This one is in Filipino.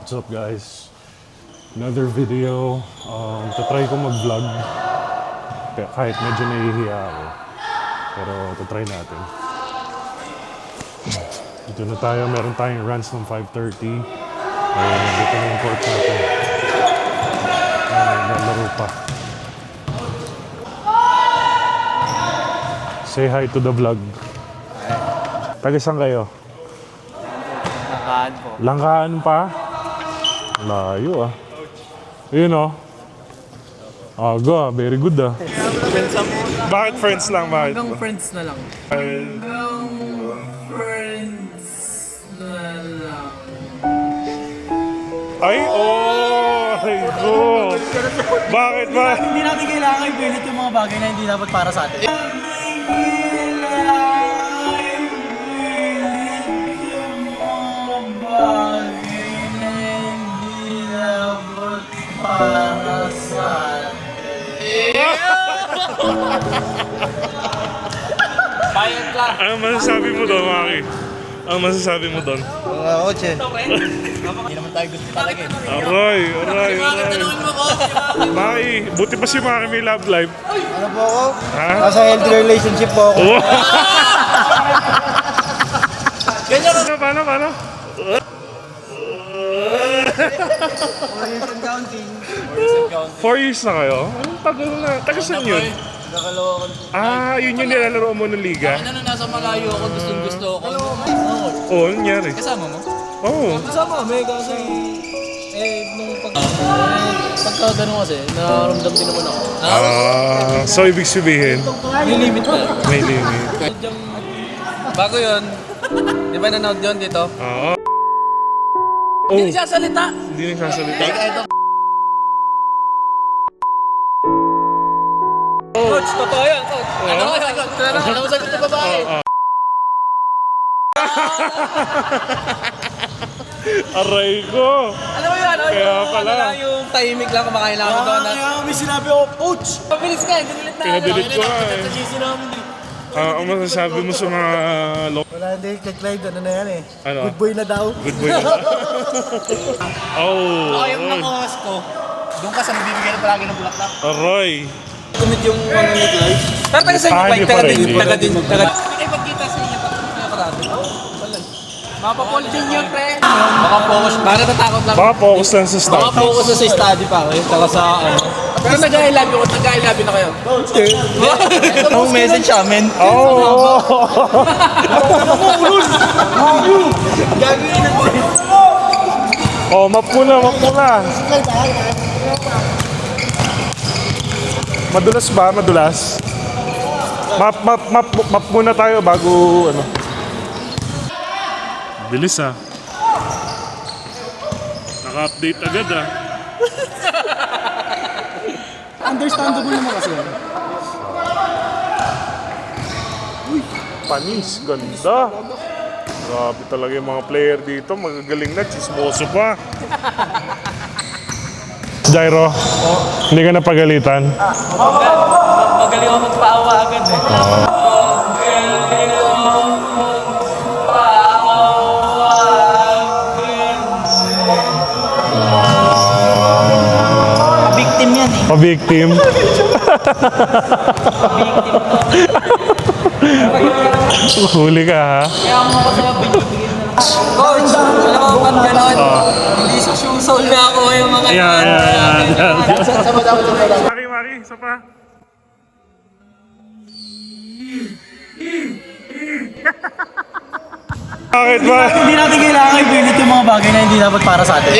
What's up guys? Another video. Tatry ko mag-vlog. Kahit medyo nahihiya ako. Pero tatry natin. Dito na tayo. Meron tayong runs ng 5:30. Dito na yung court natin. Nalaro pa. Say hi to the vlog. Taga saan kayo? Langkaan po. Langkaan pa? Layo ah. Yun oh. Aga, very good ah. Bakit friends lang? Bakit? Hanggang friends na lang. Hanggang friends na lang. Ay, oh! Ay, go! Bakit ba? Hindi natin kailangan i-pilit yung mga bagay na hindi dapat para sa atin. Para sa bayad lang. Ano masasabi mo doon, Maki? Ano masasabi mo doon? Oche. Hindi naman tayo gusto talaga eh. Aray. Maki, buti pa si Maki may love life. Ano po ako? Ha? Nasa healthy relationship po ako. Oh. Ganyan ka. Paano? 4 years and counting. 4 years na kayo? Anong tagal na? Taga saan yun? Nakalawa ko. Yun yung nilalaro mo ng liga? Ano nasa malayo ako, gusto ko. Oo, nangyari. Kasama mo? Oo. Kasama kami kasi nung pagka gano'n kasi, nararamdam din naman ako. So ibig sabihin, May limit na. may limit. Bago yun. Di ba nanood yun dito? Oo. Hindi nagsasalita. Hindi nagsasalita. Coach, totoo yan. Coach. Ano mo sagot ng babae? Aray ko! Alam mo yan, Kaya pala. Ano lang yung tahimik lang kumakain lang ako doon. Kaya kami sinabi ako, Coach! Mabilis ka, dinilit na. Pinadelete ko nga eh. Sa GC namin eh. Ang masasabi mo sa mga Wala, hindi. Kay Clyde, ano na yan eh. Ano? Good boy na daw. good boy na. Oh, Yung nakuha ko, doon ka sa nagbibigay na palagi ng bulaklak. aray. Kumit yung ano ni Clyde. Pero taga sa inyo, Tayo Mike, pa rin, taga di din. ba? Eh, pagkita sa inyo, parado. Mapapol junior, pre. Baka focus, baka natatakot lang. Baka focus lang sa Baka studies. focus na sa study pa kayo, saka sa ano. Pero nag-i-love na kayo. Anong message sa amin? Oh! Gagawin natin. Oh, map muna. Madulas ba? Madulas? Map muna tayo bago ano. Bilis ah. Naka-update agad ah. Understandable naman kasi. Panis, ganda. Grabe talaga yung mga player dito. Magagaling na, chismoso pa. Jairo, hindi ka napagalitan? Magaling ako magpaawa agad eh. Victim yan eh. Pa-victim? Huli ka ha? Kaya mo ako sa binibigyan na. Coach, alam mo pag gano'n, hindi sa shoe sole na ako yung mga Yan. Sa Mari, isa pa. Bakit ba? Hindi natin kailangan i-pilit yung mga bagay na hindi dapat para sa atin.